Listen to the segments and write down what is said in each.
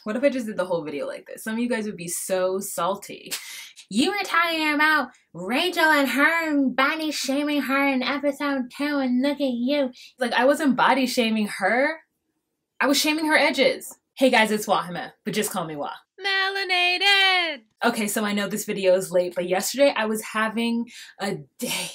What if I just did the whole video like this? Some of you guys would be so salty. You were talking about Rachel and her body shaming her in episode 2 and look at you. Like, I wasn't body shaming her. I was shaming her edges. Hey guys, it's Wahima, but just call me Wah. Melanated! Okay, so I know this video is late, but yesterday I was having a day.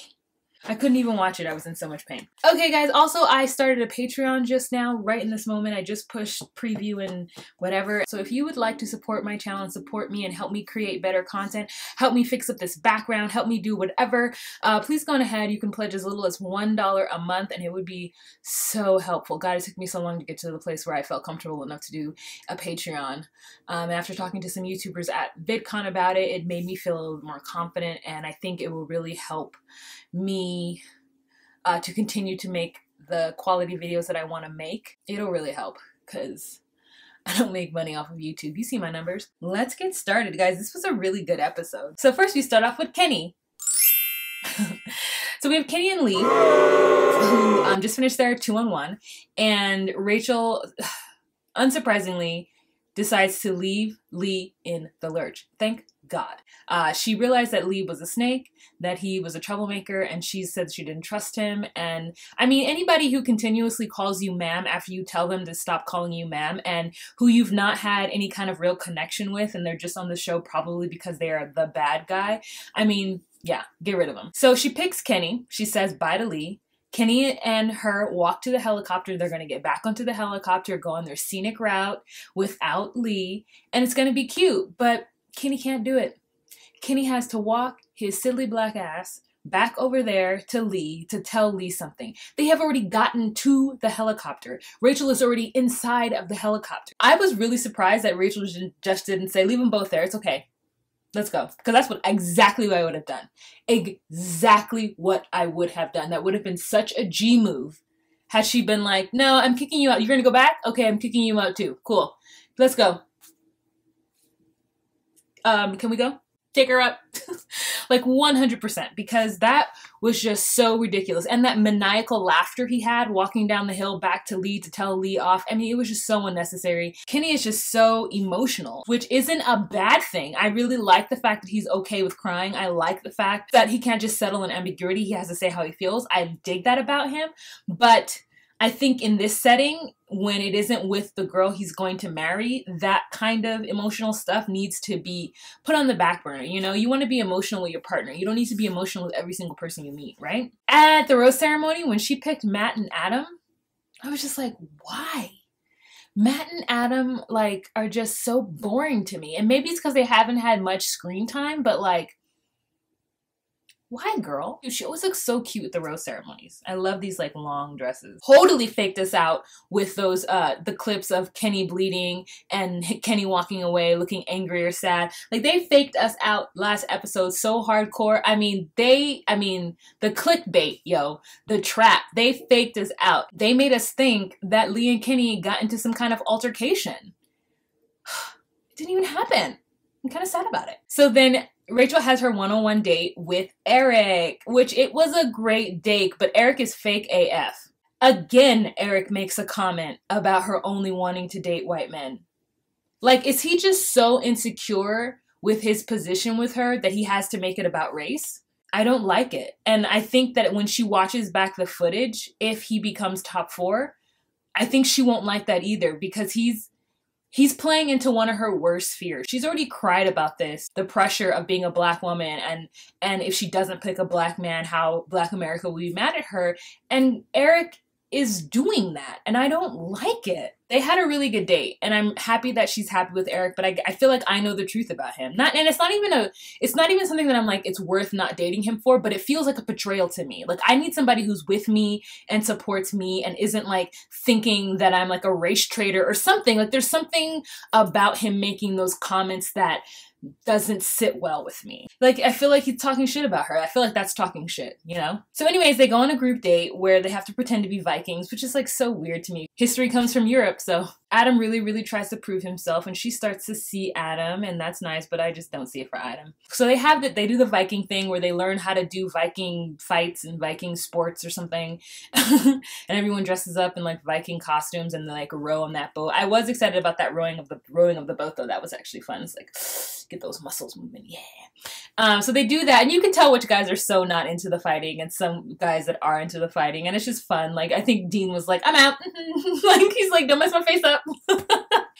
I couldn't even watch it. I was in so much pain. Okay guys, also I started a Patreon just now, right in this moment. I just pushed preview and whatever. So if you would like to support my channel and support me and help me create better content, help me fix up this background, help me do whatever, please go on ahead. You can pledge as little as $1 a month and it would be so helpful. God, it took me so long to get to the place where I felt comfortable enough to do a Patreon. And after talking to some YouTubers at VidCon about it, it made me feel a little more confident, and I think it will really help me to continue to make the quality videos that I want to make. It'll really help because I don't make money off of YouTube. You see my numbers. Let's get started, guys. This was a really good episode. So first we start off with Kenny. So we have Kenny and Lee, who just finished their 2-on-1, and Rachel, unsurprisingly, decides to leave Lee in the lurch. Thank God. She realized that Lee was a snake, that he was a troublemaker, and she said she didn't trust him. And I mean, anybody who continuously calls you ma'am after you tell them to stop calling you ma'am, and who you've not had any kind of real connection with, and they're just on the show probably because they are the bad guy. I mean, yeah, get rid of them. So she picks Kenny. She says bye to Lee. Kenny and her walk to the helicopter. They're going to get back onto the helicopter, go on their scenic route without Lee, and it's going to be cute, but Kenny can't do it. Kenny has to walk his silly black ass back over there to Lee to tell Lee something. They have already gotten to the helicopter. Rachel is already inside of the helicopter. I was really surprised that Rachel just didn't say, leave them both there. It's okay. Let's go. Because that's exactly what I would have done. Exactly what I would have done. That would have been such a G move. Had she been like, no, I'm kicking you out. You're going to go back? Okay, I'm kicking you out too. Cool. Let's go. Can we go? Take her up. Like 100%, because that was just so ridiculous. And that maniacal laughter he had walking down the hill back to Lee to tell Lee off. I mean, it was just so unnecessary. Kenny is just so emotional, which isn't a bad thing. I really like the fact that he's okay with crying. I like the fact that he can't just settle in ambiguity. He has to say how he feels. I dig that about him. But I think in this setting, when it isn't with the girl he's going to marry, that kind of emotional stuff needs to be put on the back burner. You know, you want to be emotional with your partner. You don't need to be emotional with every single person you meet, right? At the rose ceremony, when she picked Matt and Adam, I was just like, why? Matt and Adam, like, are just so boring to me. And maybe it's because they haven't had much screen time, but like, why, girl? She always looks so cute at the rose ceremonies. I love these like long dresses. Totally faked us out with those the clips of Kenny bleeding and Kenny walking away looking angry or sad. Like, they faked us out last episode so hardcore. I mean, the clickbait, yo, the trap, they faked us out. They made us think that Lee and Kenny got into some kind of altercation. It didn't even happen. I'm kind of sad about it. So then Rachel has her one-on-one date with Eric, which it was a great date, but Eric is fake AF. Again, Eric makes a comment about her only wanting to date white men. Like, is he just so insecure with his position with her that he has to make it about race? I don't like it. And I think that when she watches back the footage, if he becomes top 4, I think she won't like that either, because he's playing into one of her worst fears. She's already cried about this, the pressure of being a black woman, and if she doesn't pick a black man, how Black America will be mad at her. And Eric is doing that, and I don't like it. They had a really good date, and I'm happy that she's happy with Eric, but I feel like I know the truth about him. And it's not even something that I'm like, it's worth not dating him for, but it feels like a betrayal to me. Like, I need somebody who's with me and supports me and isn't like thinking that I'm like a race traitor or something. Like, there's something about him making those comments that doesn't sit well with me. Like, I feel like he's talking shit about her. I feel like that's talking shit, you know? So anyways, they go on a group date where they have to pretend to be Vikings, which is like so weird to me. History comes from Europe, so Adam really, really tries to prove himself, and she starts to see Adam, and that's nice, but I just don't see it for Adam. So they do the Viking thing where they learn how to do Viking fights and Viking sports or something, and everyone dresses up in like Viking costumes and they like row on that boat. I was excited about that rowing of the boat though. That was actually fun. It's like, get those muscles moving, yeah. So they do that, and you can tell which guys are so not into the fighting and some guys that are into the fighting, and it's just fun. Like, I think Dean was like, I'm out. Like, he's like, don't mess my face up.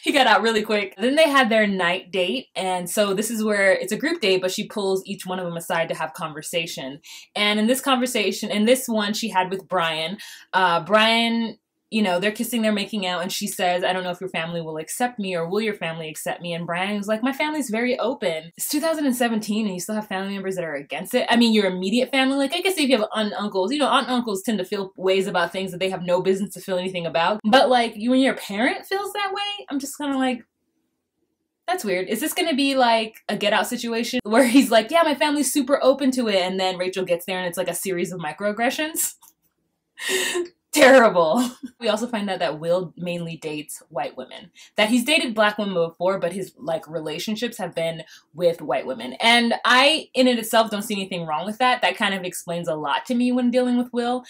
He got out really quick. Then they had their night date, and so this is where it's a group date, but she pulls each one of them aside to have conversation. And in this conversation, in this one she had with Brian, you know, they're kissing, they're making out, and she says, I don't know if your family will accept me, or will your family accept me? And Brian's like, my family's very open. It's 2017 and you still have family members that are against it. I mean, your immediate family, like, I guess if you have aunt and uncles, you know, aunt and uncles tend to feel ways about things that they have no business to feel anything about. But like, when your parent feels that way, I'm just kind of like, that's weird. Is this going to be like a Get Out situation where he's like, yeah, my family's super open to it, and then Rachel gets there and it's like a series of microaggressions? Terrible. We also find out that Will mainly dates white women. That he's dated black women before, but his like relationships have been with white women. And I, in it itself, don't see anything wrong with that. That kind of explains a lot to me when dealing with Will.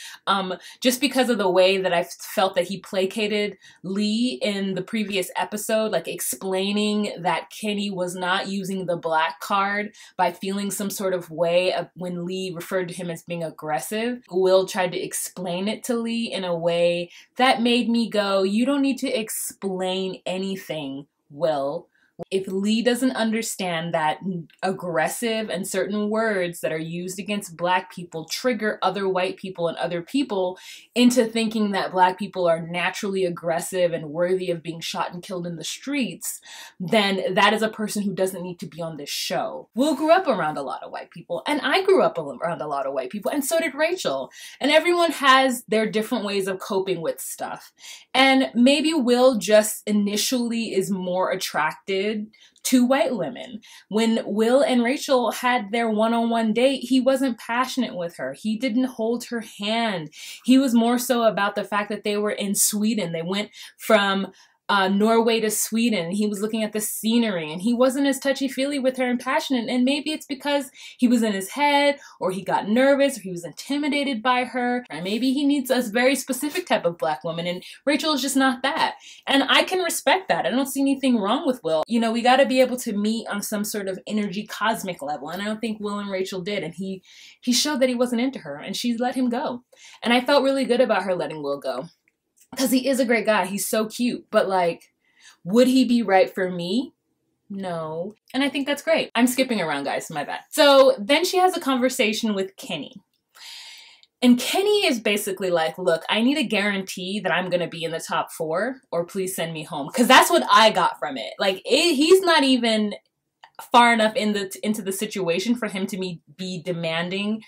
Just because of the way that I felt that he placated Lee in the previous episode, like explaining that Kenny was not using the black card by feeling some sort of way of when Lee referred to him as being aggressive. Will tried to explain it to Lee in a way that made me go, you don't need to explain anything, Will. If Lee doesn't understand that aggressive and certain words that are used against black people trigger other white people and other people into thinking that black people are naturally aggressive and worthy of being shot and killed in the streets, then that is a person who doesn't need to be on this show. Will grew up around a lot of white people, and I grew up around a lot of white people, and so did Rachel. And everyone has their different ways of coping with stuff. And maybe Will just initially is more attracted to white women. When Will and Rachel had their one-on-one date, he wasn't passionate with her. He didn't hold her hand. He was more so about the fact that they were in Sweden. They went from Norway to Sweden. He was looking at the scenery, and he wasn't as touchy-feely with her and passionate. And maybe it's because he was in his head, or he got nervous, or he was intimidated by her. Or maybe he needs a very specific type of black woman, and Rachel is just not that. And I can respect that. I don't see anything wrong with Will. You know, we got to be able to meet on some sort of energy cosmic level, and I don't think Will and Rachel did. And he showed that he wasn't into her, and she let him go. And I felt really good about her letting Will go. Because he is a great guy. He's so cute. But like, would he be right for me? No. And I think that's great. I'm skipping around, guys. My bad. So then she has a conversation with Kenny. And Kenny is basically like, look, I need a guarantee that I'm going to be in the top 4, or please send me home. Because that's what I got from it. Like, he's not even far enough into the situation for him to be demanding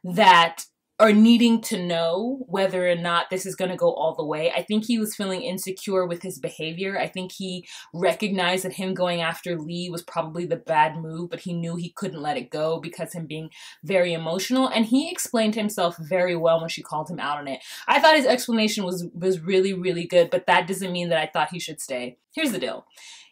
that, or needing to know whether or not this is going to go all the way. I think he was feeling insecure with his behavior. I think he recognized that him going after Lee was probably the bad move, but he knew he couldn't let it go because him being very emotional. And he explained himself very well when she called him out on it. I thought his explanation was really, really good, but that doesn't mean that I thought he should stay. Here's the deal.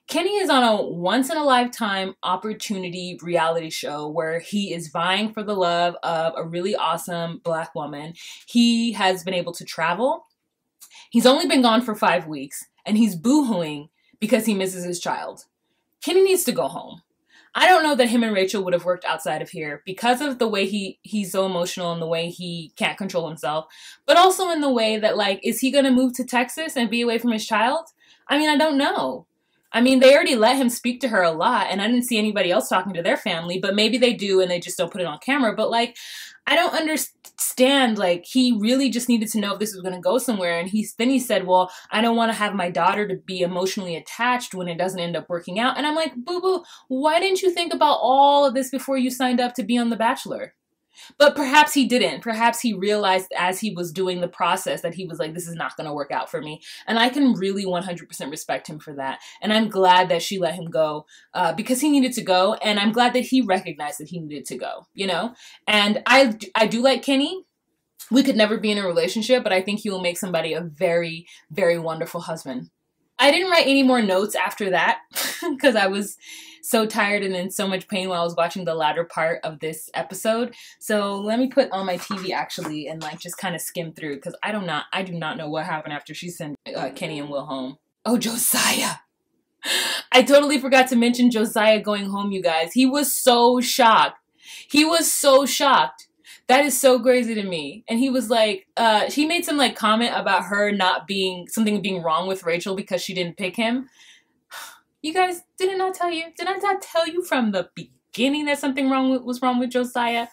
Kenny is on a once-in-a-lifetime opportunity reality show where he is vying for the love of a really awesome black woman. He has been able to travel. He's only been gone for 5 weeks, and he's boo-hooing because he misses his child. Kenny needs to go home. I don't know that him and Rachel would have worked outside of here because of the way he's so emotional and the way he can't control himself, but also in the way that, like, is he going to move to Texas and be away from his child? I mean, I don't know. I mean, they already let him speak to her a lot, and I didn't see anybody else talking to their family, but maybe they do and they just don't put it on camera. But like, I don't understand, like, he really just needed to know if this was going to go somewhere. And then he said, well, I don't want to have my daughter to be emotionally attached when it doesn't end up working out. And I'm like, boo-boo, why didn't you think about all of this before you signed up to be on The Bachelor? But perhaps he didn't. Perhaps he realized as he was doing the process that he was like, this is not going to work out for me. And I can really 100% respect him for that. And I'm glad that she let him go because he needed to go. And I'm glad that he recognized that he needed to go, you know? And I do like Kenny. We could never be in a relationship, but I think he will make somebody a very, very wonderful husband. I didn't write any more notes after that because I was so tired and in so much pain while I was watching the latter part of this episode. So let me put on my TV actually and like just kind of skim through because I do not know what happened after she sent Kenny and Will home. Oh, Josiah. I totally forgot to mention Josiah going home, you guys. He was so shocked. He was so shocked. That is so crazy to me. And he was like, he made some like comment about her not being, something being wrong with Rachel because she didn't pick him. You guys, did I not tell you from the beginning that something was wrong with Josiah?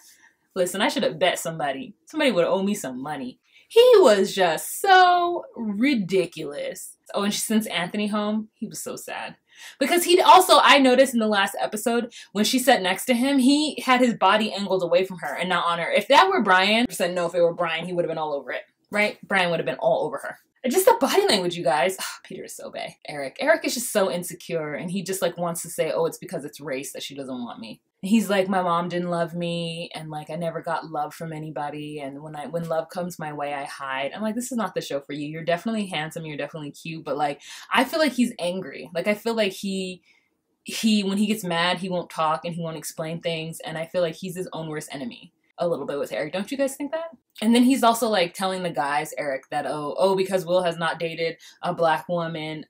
Listen, I should have bet somebody. Somebody would owe me some money. He was just so ridiculous. Oh, and she sends Anthony home. He was so sad. Because he'd also, I noticed in the last episode, when she sat next to him, he had his body angled away from her and not on her. If that were Brian, no, if it were Brian, he would have been all over it, right? Brian would have been all over her. Just the body language, you guys. Oh, Peter is so bae. Eric is just so insecure and he just like wants to say, oh, it's because it's race that she doesn't want me. And he's like, my mom didn't love me and like I never got love from anybody and when love comes my way, I hide. I'm like, this is not the show for you. You're definitely handsome, you're definitely cute, but like I feel like he's angry. Like I feel like he when he gets mad, he won't talk and he won't explain things and I feel like he's his own worst enemy. A little bit with Eric. Don't you guys think that? And then he's also like telling the guys, Eric, that oh, because Will has not dated a black woman,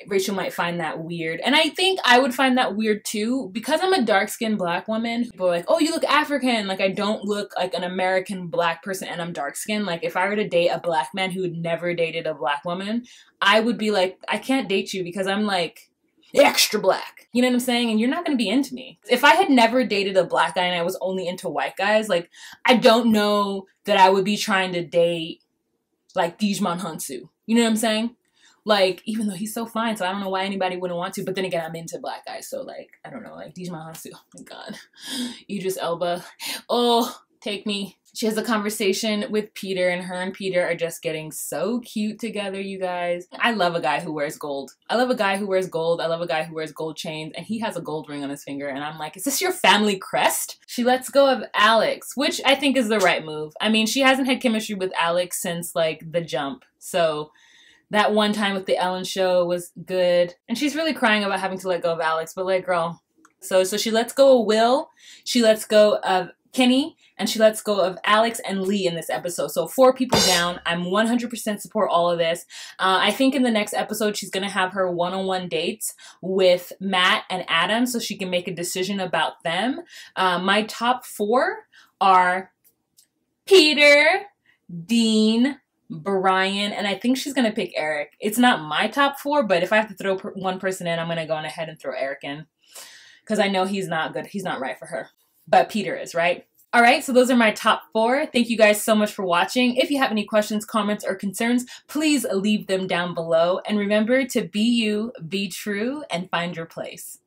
Rachel might find that weird. And I think I would find that weird too, because I'm a dark-skinned black woman. People are like, oh, you look African. Like I don't look like an American black person and I'm dark-skinned. Like if I were to date a black man who had never dated a black woman, I would be like, I can't date you because I'm like extra black. You know what I'm saying? And you're not going to be into me. If I had never dated a black guy and I was only into white guys, like, I don't know that I would be trying to date, like, Dijman Hansu. You know what I'm saying? Like, even though he's so fine, so I don't know why anybody wouldn't want to. But then again, I'm into black guys, so, like, I don't know. Like, Dijman Hansu. Oh, my God. Idris Elba. Oh, take me. She has a conversation with Peter, and her and Peter are just getting so cute together, you guys. I love a guy who wears gold. I love a guy who wears gold. I love a guy who wears gold chains, and he has a gold ring on his finger, and I'm like, is this your family crest? She lets go of Alex, which I think is the right move. I mean, she hasn't had chemistry with Alex since, like, The Jump, so that one time with the Ellen show was good. And she's really crying about having to let go of Alex, but, like, girl. So she lets go of Will. She lets go of Kenny, and she lets go of Alex and Lee in this episode. So 4 people down. I'm 100% support all of this. I think in the next episode, she's going to have her one-on-one dates with Matt and Adam so she can make a decision about them. My top 4 are Peter, Dean, Brian, and I think she's going to pick Eric. It's not my top 4, but if I have to throw one person in, I'm going to go on ahead and throw Eric in. Because I know he's not good. He's not right for her. But Peter is, right? All right, so those are my top 4. Thank you guys so much for watching. If you have any questions, comments, or concerns, please leave them down below. And remember to be you, be true, and find your place.